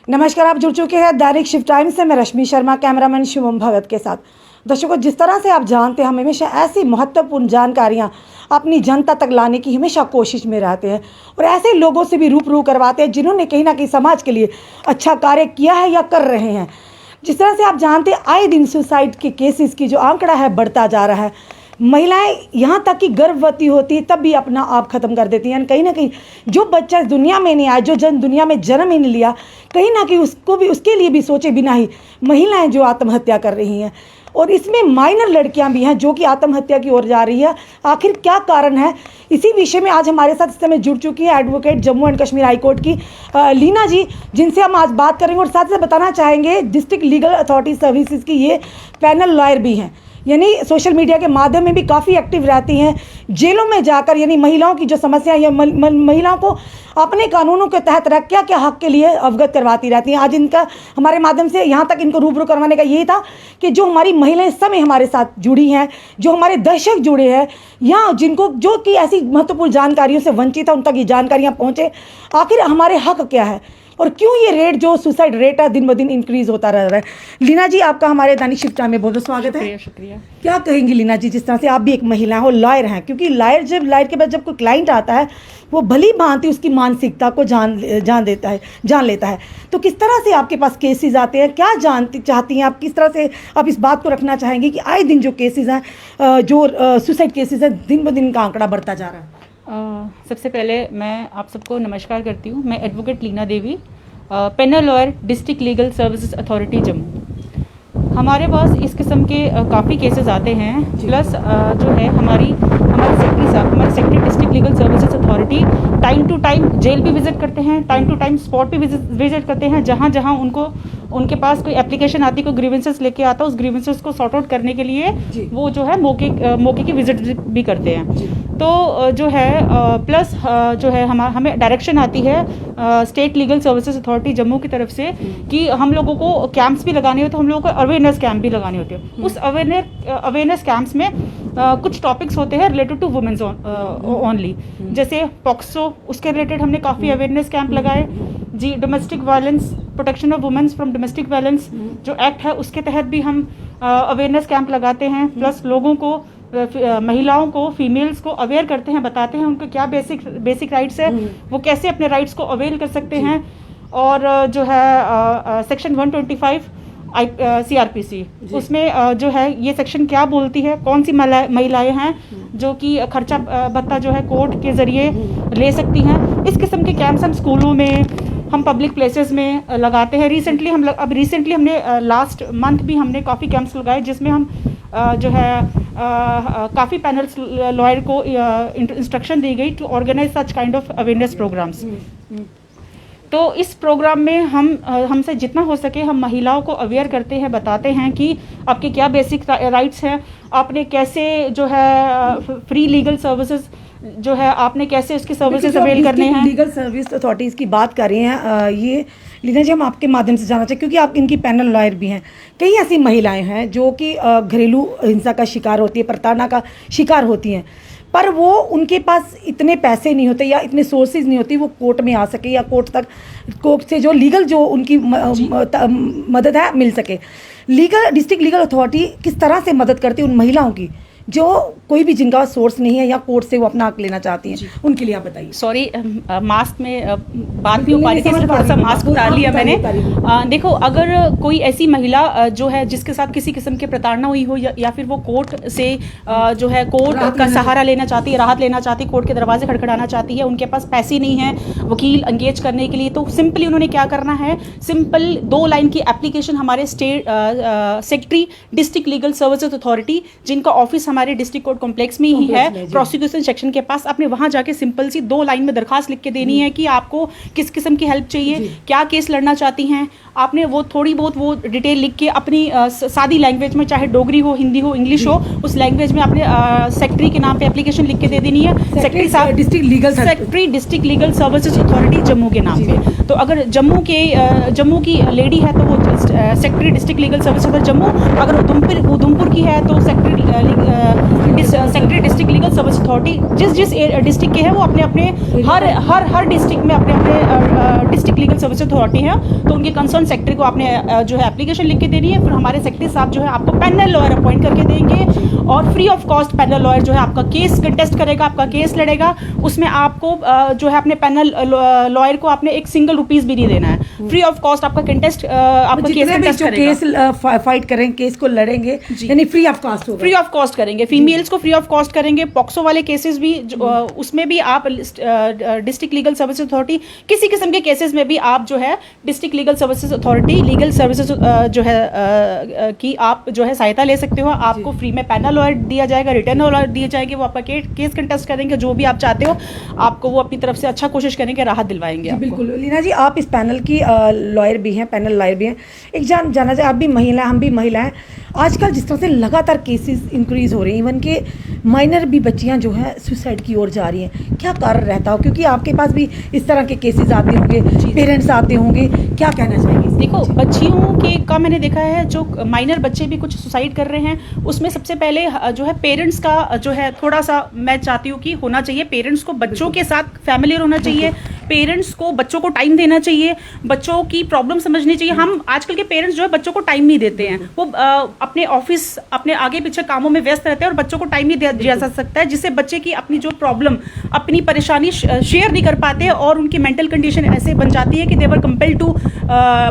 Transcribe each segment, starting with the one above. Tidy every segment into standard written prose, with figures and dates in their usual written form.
नमस्कार, आप जुड़ चुके हैं दैनिक शिफ्ट टाइम से। मैं रश्मि शर्मा, कैमरामैन शुभम भगत के साथ। दर्शकों, जिस तरह से आप जानते हैं, हम हमेशा ऐसी महत्वपूर्ण जानकारियां अपनी जनता तक लाने की हमेशा कोशिश में रहते हैं और ऐसे लोगों से भी रूबरू करवाते हैं जिन्होंने कहीं ना कहीं समाज के लिए अच्छा कार्य किया है या कर रहे हैं। जिस तरह से आप जानते हैं, आए दिन सुसाइड के केसेस की जो आंकड़ा है बढ़ता जा रहा है। महिलाएं यहाँ तक कि गर्भवती होती है तब भी अपना आप ख़त्म कर देती हैं। कहीं ना कहीं जो बच्चा इस दुनिया में नहीं आया, जो दुनिया में जन्म ही नहीं लिया, कहीं ना कहीं उसको भी, उसके लिए भी सोचे बिना ही महिलाएं जो आत्महत्या कर रही हैं। और इसमें माइनर लड़कियां भी हैं जो कि आत्महत्या की ओर जा रही है। आखिर क्या कारण है, इसी विषय में आज हमारे साथ इस समय जुड़ चुकी है advocate Jammu and Kashmir high court की लीना जी, जिनसे हम आज बात करेंगे। और साथ ही बताना चाहेंगे, डिस्ट्रिक्ट लीगल अथॉरिटी सर्विसेज की ये पैनल लॉयर भी हैं, यानी सोशल मीडिया के माध्यम में भी काफ़ी एक्टिव रहती हैं। जेलों में जाकर यानी महिलाओं की जो समस्या या महिलाओं को अपने कानूनों के तहत रख क्या क्या हक के लिए अवगत करवाती रहती हैं। आज इनका हमारे माध्यम से यहाँ तक इनको रूबरू करवाने का यही था कि जो हमारी महिलाएं इस समय हमारे साथ जुड़ी हैं, जो हमारे दर्शक जुड़े हैं या जिनको जो कि ऐसी महत्वपूर्ण जानकारियों से वंचित है, उन तक ये जानकारियाँ पहुँचे। आखिर हमारे हक क्या है और क्यों ये रेट, जो सुसाइड रेट है, दिन ब दिन इंक्रीज होता रह रहा है। लीना जी, आपका हमारे दैनिक शिफ्ट टाइम में बहुत बहुत स्वागत है। शुक्रिया। क्या कहेंगी लीना जी, जिस तरह से आप भी एक महिला हो, लॉयर हैं, क्योंकि लॉयर के बाद जब कोई क्लाइंट आता है वो भली भांति उसकी मानसिकता को जान लेता है। तो किस तरह से आपके पास केसेस आते हैं, क्या जानती चाहती हैं आप, किस तरह से आप इस बात को रखना चाहेंगे कि आए दिन जो केसेस हैं, जो सुसाइड केसेस हैं, दिन ब दिन का आंकड़ा बढ़ता जा रहा है। सबसे पहले मैं आप सबको नमस्कार करती हूँ। मैं advocate Leena Devi, panel lawyer, district legal services authority Jammu. हमारे पास इस किस्म के काफ़ी केसेस आते हैं। प्लस जो है हमारे सेक्रेटरी साहब, हमारे secretary district legal services authority time to time jail भी विजिट करते हैं, टाइम टू टाइम स्पॉट भी विजिट करते हैं। जहाँ जहाँ उनके पास कोई एप्लीकेशन आती, कोई ग्रीवेंसेस लेके आता है, उस ग्रीवेंसेस को सॉर्ट आउट करने के लिए वो जो है मौके की विजिट भी करते हैं। तो जो है प्लस जो है हमें डायरेक्शन आती है state legal services authority Jammu की तरफ से कि हम लोगों को कैंप्स भी लगाने होते हैं, हम लोगों को अवेयरनेस कैंप भी लगाने होते हैं। उस अवेयरनेस कैंप्स में कुछ टॉपिक्स होते हैं रिलेटेड टू वुमेन्स ओनली, जैसे पॉक्सो, उसके रिलेटेड हमने काफ़ी अवेयरनेस कैंप लगाए जी। Domestic violence, protection of womens from domestic violence जो एक्ट है, उसके तहत भी हम अवेयरनेस कैंप लगाते हैं। प्लस लोगों को, महिलाओं को, फीमेल्स को अवेयर करते हैं, बताते हैं उनको क्या बेसिक राइट्स है, वो कैसे अपने राइट्स को अवेल कर सकते हैं। और जो है सेक्शन 125 CRPC, उसमें जो है ये सेक्शन क्या बोलती है, कौन सी महिलाएं हैं जो कि खर्चा भत्ता जो है कोर्ट के ज़रिए ले सकती हैं। इस किस्म के कैंप्स हम स्कूलों में, हम पब्लिक प्लेसेस में लगाते हैं। रिसेंटली हमने लास्ट मंथ भी हमने काफ़ी कैंप्स लगाए, जिसमें हम जो है काफ़ी पैनल्स लॉयर को इंस्ट्रक्शन दी गई to organise such kind of awareness programmes. तो इस प्रोग्राम में हमसे जितना हो सके हम महिलाओं को अवेयर करते हैं, बताते हैं कि आपके क्या बेसिक राइट्स हैं, आपने कैसे जो है फ्री लीगल सर्विसेज जो है आपने कैसे उसकी सर्विसेज अवेल करने हैं। लीगल सर्विस अथॉरिटीज़ की बात कर रही हैं ये लीना जी, हम आपके माध्यम से जानना चाहिए, क्योंकि आप इनकी पैनल लॉयर भी हैं। कई ऐसी महिलाएं हैं जो कि घरेलू हिंसा का शिकार होती है, प्रताड़ना का शिकार होती हैं, पर वो उनके पास इतने पैसे नहीं होते या इतने सोर्सेज नहीं होती वो कोर्ट में आ सके या कोर्ट से जो लीगल जो उनकी मदद है मिल सके। डिस्ट्रिक्ट लीगल अथॉरिटी किस तरह से मदद करती है उन महिलाओं की जो कोई भी जिनका सोर्स नहीं है या कोर्ट से वो अपना हक लेना चाहती हैं, उनके लिए आप बताइए। सॉरी, मास्क में बात भी हो पा रही थी, इसलिए थोड़ा सा मास्क उतार लिया मैंने। देखो, अगर कोई ऐसी महिला जो है जिसके साथ किसी किस्म की प्रताड़ना हुई हो या फिर वो कोर्ट से जो है कोर्ट का सहारा लेना चाहती है, राहत लेना चाहती है, कोर्ट के दरवाजे खड़खड़ाना चाहती है, उनके पास पैसे नहीं है वकील एंगेज करने के लिए, तो सिंपली उन्होंने क्या करना है, सिंपल 2 लाइन की एप्लीकेशन हमारे state secretary district legal services authority, जिनका ऑफिस हमारे डिस्ट्रिक्ट कोर्ट कॉम्प्लेक्स में ही है, प्रोसिक्यूशन सेक्शन के पास, आपने वहां जाके सिंपल सी 2 लाइन में दरखास्त लिख के देनी है कि आपको किस किस्म की हेल्प चाहिए, क्या केस लड़ना चाहती हैं। आपने वो थोड़ी बहुत वो डिटेल लिख के अपनी सादी लैंग्वेज में, चाहे डोगरी हो, हिंदी हो, इंग्लिश हो, उस लैंग्वेज में अपने सेक्रेटरी के नाम पे एप्लीकेशन लिख के दे देनी है। सेक्रेटरी साहब, secretary district legal services authority Jammu के नाम पे। तो अगर जम्मू की लेडी है तो वो secretary district legal services Jammu, अगर उधमपुर की है तो secretary secretary district legal service authority जिस डिस्ट्रिक्ट के हैं वो अपने अपने हर डिस्ट्रिक्ट में अपने अपने डिस्ट्रिक्ट लीगल सर्विस अथॉरिटी है, तो उनके कंसर्न सेक्रेटरी को आपने जो है एप्लीकेशन लिख के देनी है। फिर हमारे सेक्रेटरी साहब जो है आपको पैनल लॉयर अपॉइंट करके देंगे और free of cost panel lawyer जो है आपका केस कंटेस्ट करेगा, आपका केस लड़ेगा। उसमें आपको जो है अपने पैनल लॉयर को आपने एक सिंगल रुपीस भी नहीं देना है, फ्री ऑफ कॉस्ट आपका कंटेस्ट आपका केस कंटेस्ट करेगा। केस फाइट करेंगे, केस को लड़ेंगे, यानी फ्री ऑफ कॉस्ट होगा। फ्री ऑफ कॉस्ट करेंगे, फीमेल्स को फ्री ऑफ कॉस्ट करेंगे। पॉक्सो वाले केसेस भी उसमें भी आप डिस्ट्रिक्ट लीगल सर्विस अथॉरिटी, किसी किस्म के केसेस में भी आप जो है district legal services authority legal services जो है की आप जो है सहायता ले सकते हो। आपको फ्री में पैनल लॉयर दिया जाएगा, रिटर्न लॉयर दिए जाएंगे, वो आपका केस कंटेस्ट करेंगे। जो भी आप चाहते हो आपको वो अपनी तरफ से अच्छा कोशिश करेंगे, राहत दिलवाएंगे आपको। बिल्कुल लीना जी, आप इस पैनल की लॉयर भी हैं, पैनल लॉयर भी हैं। एक जाना जाए, आप भी महिला, हम भी महिला हैं। आजकल जिस तरह से लगातार केसेस इंक्रीज हो रहे हैं, इवन के माइनर भी बच्चियां जो है सुसाइड की ओर जा रही हैं, क्या कारण रहता हो? क्योंकि आपके पास भी इस तरह के केसेस आते होंगे, पेरेंट्स आते होंगे, क्या कहना चाहेंगे? देखो, बच्चियों के का मैंने देखा है जो माइनर बच्चे भी कुछ सुसाइड कर रहे हैं, उसमें सबसे पहले जो है पेरेंट्स का जो है थोड़ा सा मैं चाहती हूँ कि होना चाहिए। पेरेंट्स को बच्चों के साथ फैमिलियर होना चाहिए, पेरेंट्स को बच्चों को टाइम देना चाहिए, बच्चों की प्रॉब्लम समझनी चाहिए। हम आजकल के पेरेंट्स जो है बच्चों को टाइम नहीं देते हैं, वो अपने ऑफिस अपने आगे पीछे कामों में व्यस्त रहते हैं और बच्चों को टाइम नहीं दिया जा सकता है, जिससे बच्चे की अपनी जो प्रॉब्लम, अपनी परेशानी शेयर नहीं कर पाते और उनकी मेंटल कंडीशन ऐसे बन जाती है कि दे वर कंपेल्ड टू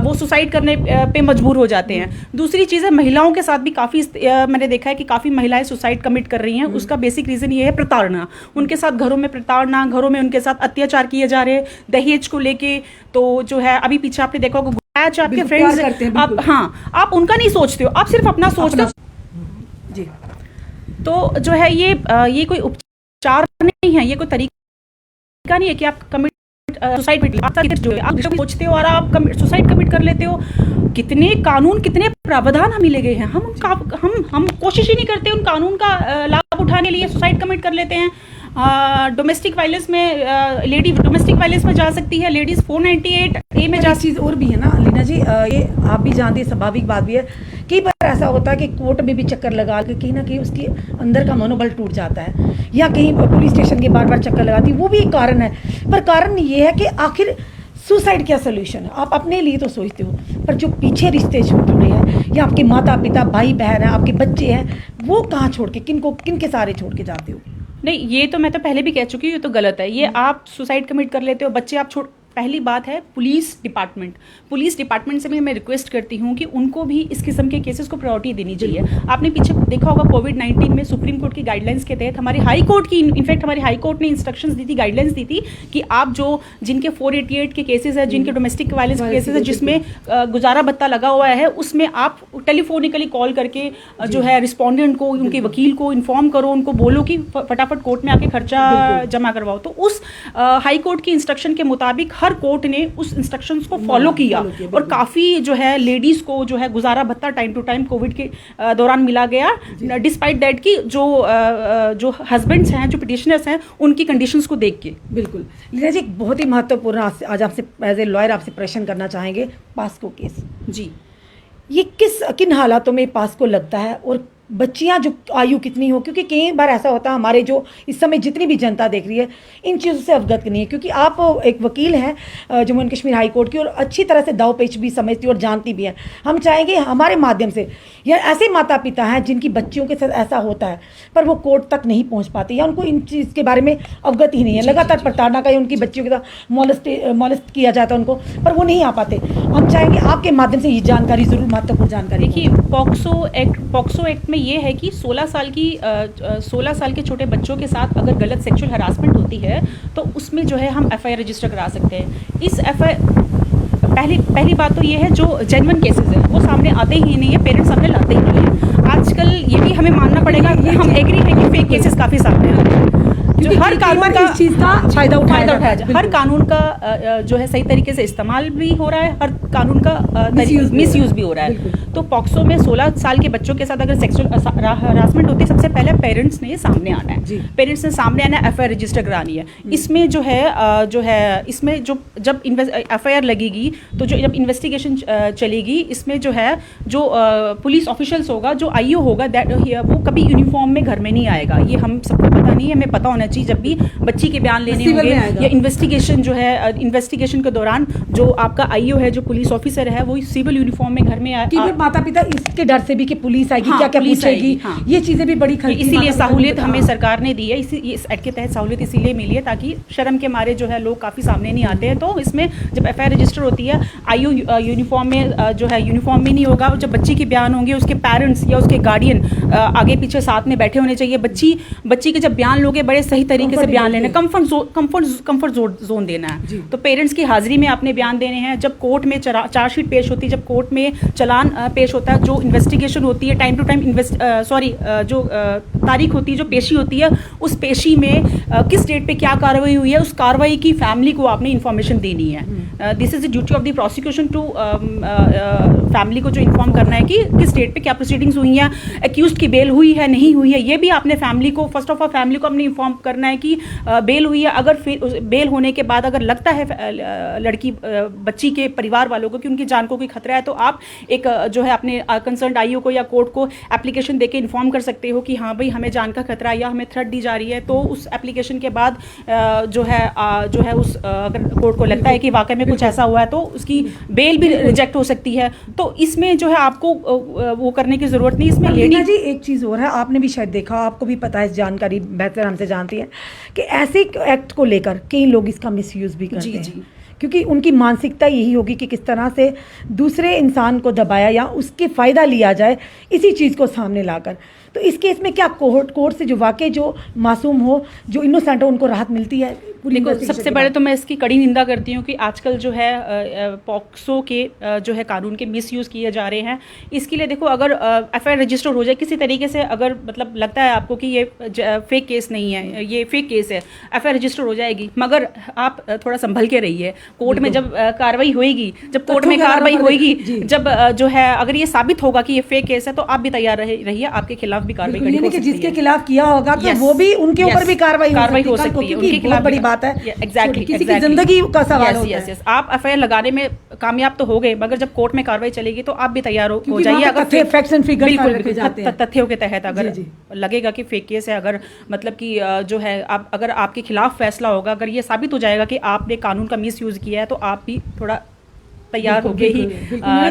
वो सुसाइड करने पे मजबूर हो जाते हैं। दूसरी चीज़ है, महिलाओं के साथ भी काफ़ी मैंने देखा है कि काफ़ी महिलाएं सुसाइड कमिट कर रही हैं। उसका बेसिक रीज़न ये है प्रताड़ना, उनके साथ घरों में प्रताड़ना, घरों में उनके साथ अत्याचार किए जा रहे हैं दहेज को लेके। तो जो है अभी पीछे आपने देखा होगा आपके फ्रेंड्स, आप हाँ आप उनका नहीं सोचते हो, आप सिर्फ अपना सोचते हो जी। तो जो है ये कोई उपचार नहीं है, ये कोई तरीका नहीं है कि आप कमिट सुसाइड जो है आप सोचते हो और आप सुसाइड कमिट कर लेते हो। कितने कानून, कितने प्रावधान हमें ले गए हैं, हम कोशिश ही नहीं करते उन कानून का लाभ उठाने के लिए, सुसाइड कमिट कर लेते हैं। डोमेस्टिक वायलेंस में लेडी डोमेस्टिक वायलेंस में जा सकती है, लेडीज 498A में जा। चीज़ और भी है ना लीना जी, ये आप भी जानती है, स्वाभाविक बात भी है, कई बार ऐसा होता है कि कोर्ट में भी चक्कर लगा के कहीं ना कहीं उसके अंदर का मनोबल टूट जाता है, या कहीं पुलिस स्टेशन के बार बार चक्कर लगाती है, वो भी एक कारण है। पर कारण ये है कि आखिर सुसाइड क्या सोल्यूशन है? आप अपने लिए तो सोचते हो, पर जो पीछे रिश्ते छूट रहे हैं, या आपके माता पिता, भाई बहन है, आपके बच्चे हैं, वो कहाँ छोड़ के, किनके सहारे छोड़ के जाते हो? नहीं, ये तो मैं तो पहले भी कह चुकी हूँ, ये तो गलत है। ये आप सुसाइड कमिट कर लेते हो, बच्चे आप छोड़। पहली बात है पुलिस डिपार्टमेंट से भी मैं रिक्वेस्ट करती हूँ कि उनको भी इस किस्म के केसेस को प्रायोरिटी देनी चाहिए। आपने पीछे देखा होगा कोविड-19 में सुप्रीम कोर्ट की गाइडलाइंस के तहत हमारी हाई कोर्ट की इनफैक्ट हमारी हाई कोर्ट ने इंस्ट्रक्शंस दी थी, गाइडलाइंस दी थी कि आप जो जिनके 488 के केसेस है, जिनके डोमेस्टिक वायलेंस के केसेस है, जिसमें गुजारा भत्ता लगा हुआ है, उसमें आप टेलीफोनिकली कॉल करके जो है रिस्पोंडेंट को, उनके वकील को इन्फॉर्म करो, उनको बोलो कि फटाफट कोर्ट में आके खर्चा जमा करवाओ। तो उस हाई कोर्ट की इंस्ट्रक्शन के मुताबिक हर कोर्ट ने उस इंस्ट्रक्शंस को फॉलो किया और काफ़ी जो है लेडीज़ को जो है गुजारा भत्ता टाइम टू टाइम कोविड के दौरान मिला गया, डिस्पाइट दैट कि जो हस्बैंड्स हैं, जो पिटिशनर्स हैं, उनकी कंडीशंस को देख के। बिल्कुल लीना जी, एक बहुत ही महत्वपूर्ण आज आपसे एज ए लॉयर आपसे प्रश्न करना चाहेंगे। पास्को केस जी, ये किन हालातों में पास्को लगता है, और बच्चियां जो आयु कितनी हो? क्योंकि कई बार ऐसा होता है, हमारे जो इस समय जितनी भी जनता देख रही है इन चीज़ों से अवगत नहीं है, क्योंकि आप एक वकील हैं Jammu and Kashmir high court की, और अच्छी तरह से दाव पेच भी समझती और जानती भी हैं। हम चाहेंगे हमारे माध्यम से, या ऐसे माता पिता हैं जिनकी बच्चियों के साथ ऐसा होता है पर वो कोर्ट तक नहीं पहुँच पाते, या उनको इन चीज़ के बारे में अवगत ही नहीं है, लगातार प्रताड़ना का, या उनकी बच्चियों के साथ मॉलेस्ट किया जाता है उनको, पर वो नहीं आ पाते। हम चाहेंगे आपके माध्यम से ये जानकारी, ज़रूर महत्वपूर्ण जानकारी। देखिए, पॉक्सो एक्ट में ये है कि 16 साल के छोटे बच्चों के साथ अगर गलत सेक्सुअल हरासमेंट होती है तो उसमें जो है हम FIR रजिस्टर करा सकते हैं। इस FIR पहली बात तो ये है, जो जेन्युइन केसेस हैं वो सामने आते ही नहीं है, पेरेंट्स सामने लाते ही नहीं है। आजकल ये भी हमें मानना पड़ेगा कि हम एग्री हैं कि फेक केसेस काफ़ी सामने आते हैं। क्योंकि हर कानून का इस चीज़ का फायदा उठाया जाए, हर कानून का जो है सही तरीके से इस्तेमाल भी हो रहा है, हर कानून का मिसयूज भी हो रहा है। तो पॉक्सो में 16 साल के बच्चों के साथ अगर सेक्सुअल हरासमेंट होती है, सबसे पहले पेरेंट्स ने सामने आना है, पेरेंट्स ने सामने आना है, एफआईआर रजिस्टर करानी है। इसमें जो है इसमें जो जब एफआईआर लगेगी तो जो जब इन्वेस्टिगेशन चलेगी, इसमें जो है जो पुलिस ऑफिशियल्स होगा, जो आईओ होगा, वो कभी यूनिफॉर्म में घर में नहीं आएगा। ये हम सबको पता नहीं है, हमें पता होना चाहिए। जब भी बच्ची के बयान लेने होंगे या इन्वेस्टिगेशन जो है, इन्वेस्टिगेशन के दौरान जो आपका आईओ है, जो पुलिस ऑफिसर है, वो सिविल यूनिफॉर्म में घर में आए। माता पिता इसके डर से भी कि पुलिस आएगी, क्या क्या पूछेगी, ये चीजें भी बड़ी खलती। इसीलिए सहूलियत हमें सरकार ने दी है, इस एक्ट के तहत सहूलियत इसीलिए मिली है ताकि शर्म के मारे जो है लोग काफ़ी सामने नहीं आते हैं। तो इसमें जब एफआईआर रजिस्टर होती है, आईओ यूनिफॉर्म में जो है यूनिफॉर्म में नहीं होगा। जब बच्ची के बयान होंगे, उसके पेरेंट्स या उसके गार्डियन आगे पीछे साथ में बैठे होने चाहिए। बच्ची के जब बयान लोगे, बड़े सही तरीके से बयान लेना, कंफर्ट जोन देना है। तो पेरेंट्स की हाजिरी में आपने बयान देने हैं। जब कोर्ट में चार्जशीट पेश होती है, जब कोर्ट में चालान पेश होता है, जो इन्वेस्टिगेशन होती है, टाइम टू टाइम जो तारीख होती है, जो पेशी होती है, उस पेशी में किस डेट पे क्या कार्रवाई हुई है, उस कार्रवाई की फैमिली को आपने इन्फॉर्मेशन देनी है। This is the duty of the prosecution to family को जो इन्फॉर्म करना है कि किस डेट पे क्या प्रोसीडिंग्स हुई हैं, एक्यूज्ड की बेल हुई है, नहीं हुई है। ये भी आपने फैमिली को, फर्स्ट ऑफ ऑल फैमिली को अपने इन्फॉर्म करना है कि बेल हुई है। अगर बेल होने के बाद अगर लगता है लड़की बच्ची के परिवार वालों को कि उनकी जान को कोई खतरा है, तो आप एक जो है अपने कंसर्न आईओ को या कोर्ट को एप्लीकेशन देके इन्फॉर्म कर सकते हो कि हाँ भाई हमें जान का खतरा है या हमें थ्रेट दी जा रही है। तो उस एप्लीकेशन के बाद जो है उस अगर कोर्ट को लगता है कि वाकई में कुछ ऐसा हुआ है, तो उसकी बेल भी रिजेक्ट हो सकती है। तो इसमें जो है आपको वो करने की जरूरत नहीं। इसमें लीना जी एक चीज़ और है, आपने भी शायद देखा, आपको भी पता है, इस जानकारी बेहतर हमसे जानती है कि ऐसे एक्ट को लेकर कई लोग इसका मिसयूज भी करते हैं, क्योंकि उनकी मानसिकता यही होगी कि किस तरह से दूसरे इंसान को दबाया या उसके फ़ायदा लिया जाए, इसी चीज़ को सामने लाकर। तो इस केस में क्या कोर्ट से जो वाकई जो मासूम हो, जो इनोसेंट हो, उनको राहत मिलती है? देखो, सबसे पहले तो मैं इसकी कड़ी निंदा करती हूँ कि आजकल जो है पॉक्सो के जो है कानून के मिसयूज़ किए जा रहे हैं। इसके लिए देखो, अगर एफआईआर रजिस्टर हो जाए किसी तरीके से, अगर मतलब लगता है आपको कि ये फेक केस नहीं है, ये फेक केस है, एफआईआर रजिस्टर हो जाएगी, मगर आप थोड़ा संभल के रहिए। कोर्ट में जब कार्रवाई होएगी, जब कोर्ट में कार्रवाई होएगी, जब जो है अगर ये साबित होगा कि ये फेक केस है, तो आप भी तैयार रहिए, आपके खिलाफ भी कार्रवाई करनी हो सकती है। जिसके खिलाफ किया होगा तो वो भी, उनके ऊपर भी कार्रवाई हो सकती है, उनके खिलाफ बड़ी बात है। एग्जैक्टली, किसी की जिंदगी का सवाल होता है। आप एफआईआर लगाने में कामयाब तो हो गए, मगर जब कोर्ट में कार्रवाई चलेगी तो आप भी तैयार हो जाइए। अगर फैक्ट्स एंड फिगर्स तथ्यों के तहत अगर लगेगा कि फेक केस है, अगर मतलब कि जो है अगर आपके खिलाफ फैसला होगा, अगर ये साबित हो जाएगा कि आपने कानून का मिसयूज किया है, तो आप भी थोड़ा तैयार होके ही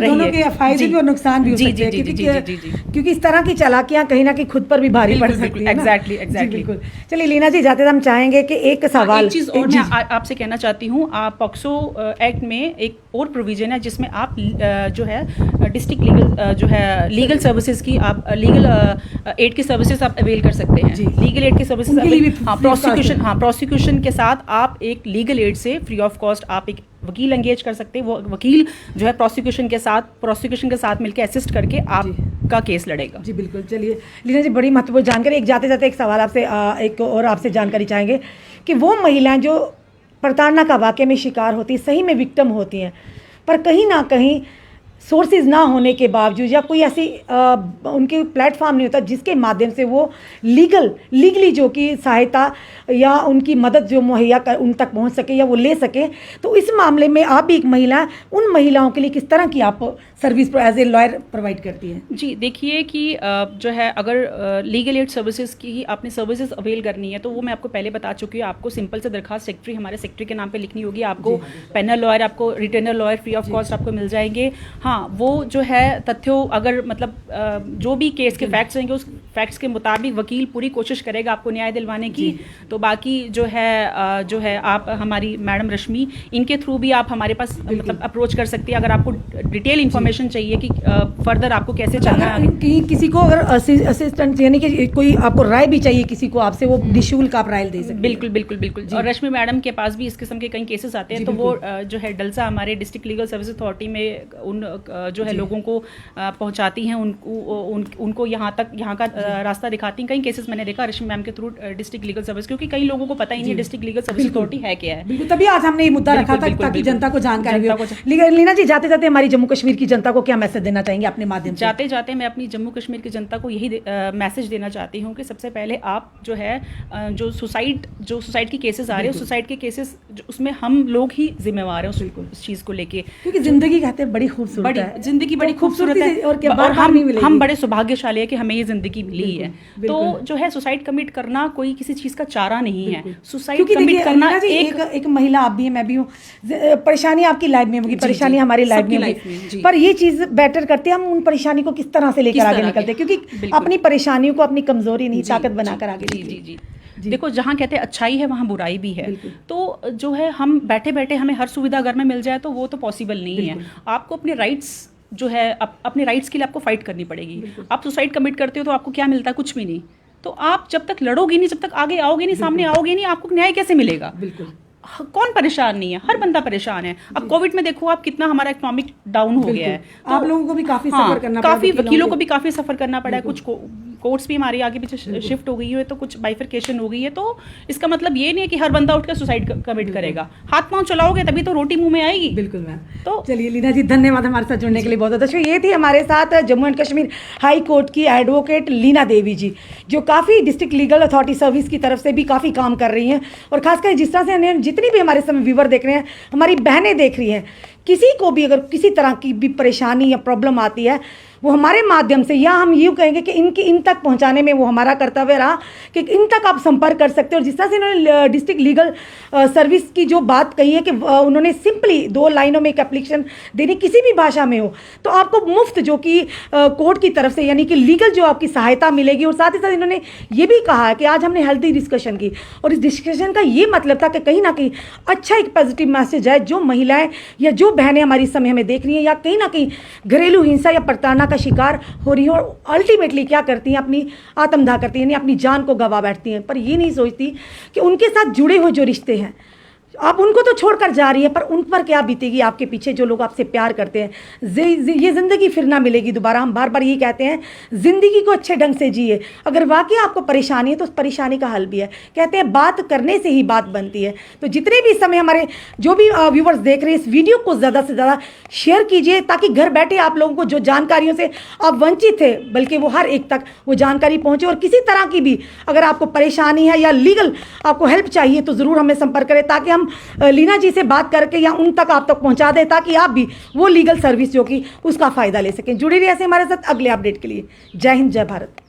दोनों के फायदे भी और नुकसान भी हो सकते हैं, क्योंकि इस तरह की चालाकियां कहीं ना कहीं खुद पर भी भारी पड़ सकती है। एग्जैक्टली। चलिए लीना जी, जाते हम चाहेंगे कि एक सवाल, एक चीज़ और मैं आपसे कहना चाहती हूँ। पॉक्सो एक्ट में एक और प्रोविजन है जिसमें आप जो है डिस्ट्रिक्ट लीगल जो है लीगल सर्विसेज की, आप लीगल एड की सर्विसेज आप अवेल कर सकते हैं। लीगल एड की सर्विसेज प्रोसिक्यूशन के साथ आप एक लीगल एड से फ्री ऑफ कॉस्ट आप एक वकील एंगेज कर सकते हैं। वो वकील जो है प्रोसिक्यूशन के साथ मिलकर असिस्ट करके आपका केस लड़ेगा। जी बिल्कुल। चलिए लीना जी, बड़ी महत्वपूर्ण जानकारी। एक जाते जाते एक सवाल आपसे, एक और आपसे जानकारी चाहेंगे कि वो महिलाएं जो प्रताड़ना का वाक़े में शिकार होती, सही में विक्टिम होती हैं, पर कहीं ना कहीं सोर्सेज ना होने के बावजूद या कोई ऐसी उनके प्लेटफॉर्म नहीं होता जिसके माध्यम से वो लीगली जो कि सहायता या उनकी मदद जो मुहैया कर उन तक पहुंच सके या वो ले सके, तो इस मामले में आप भी एक महिला, उन महिलाओं के लिए किस तरह की आप service as a lawyer provide करती हैं? जी देखिए कि जो है अगर लीगल एड सर्विसेज की आपने सर्विसेज अवेल करनी है, तो वो मैं आपको पहले बता चुकी हूँ। आपको सिंपल से दरखास्त सेक्रेटरी, हमारे सेक्रेटरी के नाम पे लिखनी होगी। आपको पैनल लॉयर, आपको retainer lawyer free of cost आपको मिल जाएंगे। हाँ, वो जो है तथ्यों, अगर मतलब जो भी केस के फैक्ट्स रहेंगे, उस फैक्ट्स के मुताबिक वकील पूरी कोशिश करेगा आपको न्याय दिलवाने की। तो बाकी जो है आप हमारी मैडम रश्मि, इनके थ्रू भी आप हमारे पास मतलब अप्रोच कर सकती है अगर आपको डिटेल इन्फॉर्मेशन चाहिए कि फर्दर आपको कैसे चलना है। किसी को अगर असिस्टेंट यानी कि कोई आपको राय भी चाहिए किसी को, आपसे वो निःशुल्क आप राय दे सकते हैं। बिल्कुल बिल्कुल बिल्कुल। और रश्मि मैडम के पास भी इस किस्म के कई केसेस आते हैं, तो वो जो है डलसा हमारे डिस्ट्रिक्ट लीगल सर्विस अथॉरिटी में उन जो है लोगों को पहुंचाती हैं, उनको यहाँ का रास्ता दिखाती हैं। कई केसेस मैंने देखा रश्मि मैम के थ्रू डिस्ट्रिक्ट लीगल सर्विस, क्योंकि कई लोगों को पता ही नहीं है डिस्ट्रिक्ट लीगल सर्विस अथॉरिटी है क्या है। बिल्कुल, तभी आज हमने ये मुद्दा रखा था ताकि जनता को जानकारी हो। लीना जी, जाते जाते हमारी जम्मू कश्मीर की जनता को क्या मैसेज देना चाहेंगे अपने माध्यम से? जाते जाते मैं अपनी जम्मू कश्मीर की जनता को यही मैसेज देना चाहती हूँ कि सबसे पहले आप जो है जो सुसाइड के केसेस आ रहे हैं, सुसाइड के केसेस उसमें हम लोग ही जिम्मेवार हैं उस चीज़ को लेके, क्योंकि जिंदगी कहते हैं बड़ी खूबसूरत है, जिंदगी बड़ी खूबसूरत है और हम बड़े सौभाग्यशाली है कि हमें ये जिंदगी मिली है। तो जो है सुसाइड कमिट करना कोई किसी चीज़ का चारा नहीं है। सुसाइड कमिट करना एक महिला आप भी हैं, मैं भी हूँ, परेशानी आपकी लाइफ में होगी, परेशानी हमारी लाइफ में होगी, पर ये चीज़ बेटर करते हैं हम उन परेशानी को किस तरह से लेकर आगे निकलते हैं, क्योंकि अपनी परेशानियों को अपनी कमजोरी नहीं ताकत बनाकर आगे। जी देखो, जहाँ कहते हैं अच्छाई है वहाँ बुराई भी है। तो जो है हम बैठे बैठे हमें हर सुविधा घर में मिल जाए तो वो तो पॉसिबल नहीं है। आपको अपने राइट्स जो है अपने राइट्स के लिए आपको फाइट करनी पड़ेगी। आप सुसाइड कमिट करते हो तो आपको क्या मिलता है? कुछ भी नहीं। तो आप जब तक लड़ोगे नहीं, जब तक आगे आओगे नहीं, सामने आओगे नहीं, आपको न्याय कैसे मिलेगा? कौन परेशान नहीं है? हर बंदा परेशान है। अब कोविड में देखो आप कितना हमारा इकोनॉमिक डाउन हो गया है, तो आप लोगों को भी काफी सफर करना पड़ा, काफी वकीलों को भी काफी सफर करना पड़ा है, कुछ कोर्ट्स भी हमारे आगे पीछे शिफ्ट हो गई है, तो कुछ बाइफरकेशन हो गई है। तो इसका मतलब ये नहीं है कि हर बंदा उठकर सुसाइड कमिट करेगा। हाथ पांव चलाओगे तभी तो रोटी मुंह में आएगी। बिल्कुल मैम। तो चलिए लीना जी, धन्यवाद हमारे साथ जुड़ने के लिए। बहुत दर्शकों, ये थी हमारे साथ Jammu and Kashmir high court की एडवोकेट लीना देवी जी, जो काफ़ी डिस्ट्रिक्ट लीगल अथॉरिटी सर्विस की तरफ से भी काफ़ी काम कर रही हैं। और खासकर जिस तरह से जितनी भी हमारे समय व्यूवर देख रहे हैं, हमारी बहनें देख रही हैं, किसी को भी अगर किसी तरह की भी परेशानी या प्रॉब्लम आती है, वो हमारे माध्यम से, या हम यूँ कहेंगे कि इन तक पहुंचाने में वो हमारा कर्तव्य रहा कि इन तक आप संपर्क कर सकते हो। और जिस तरह से इन्होंने डिस्ट्रिक्ट लीगल सर्विस की जो बात कही है कि उन्होंने सिंपली 2 लाइनों में एक एप्लीकेशन देनी, किसी भी भाषा में हो, तो आपको मुफ्त जो कि कोर्ट की तरफ से यानी कि लीगल जो आपकी सहायता मिलेगी। और साथ ही साथ इन्होंने ये भी कहा है कि आज हमने हेल्दी डिस्कशन की, और इस डिस्कशन का ये मतलब था कि कहीं ना कहीं अच्छा एक पॉजिटिव मैसेज है, जो महिलाएं या जो बहनें हमारी समय हमें देख रही हैं या कहीं ना कहीं घरेलू हिंसा या प्रताड़ना का शिकार हो रही है, और अल्टीमेटली क्या करती हैं, अपनी आत्मदाह करती हैं, यानी अपनी जान को गंवा बैठती हैं, पर ये नहीं सोचती कि उनके साथ जुड़े हुए जो रिश्ते हैं, आप उनको तो छोड़कर जा रही है, पर उन पर क्या बीतेगी, आपके पीछे जो लोग आपसे प्यार करते हैं। ये ज़िंदगी फिर ना मिलेगी दोबारा। हम बार बार यही कहते हैं, ज़िंदगी को अच्छे ढंग से जिए। अगर वाकई आपको परेशानी है तो उस परेशानी का हल भी है। कहते हैं बात करने से ही बात बनती है। तो जितने भी इस समय हमारे जो भी व्यूवर्स देख रहे हैं, इस वीडियो को ज़्यादा से ज़्यादा शेयर कीजिए, ताकि घर बैठे आप लोगों को जो जानकारियों से आप वंचित थे, बल्कि वो हर एक तक वो जानकारी पहुँचे। और किसी तरह की भी अगर आपको परेशानी है या लीगल आपको हेल्प चाहिए तो ज़रूर हमें संपर्क करें, ताकि हम लीना जी से बात करके या उन तक आप तक पहुंचा दें, ताकि आप भी वो लीगल सर्विस जो कि उसका फ़ायदा ले सकें। जुड़े रहिए ऐसे हमारे साथ अगले अपडेट के लिए। जय हिंद, जय भारत।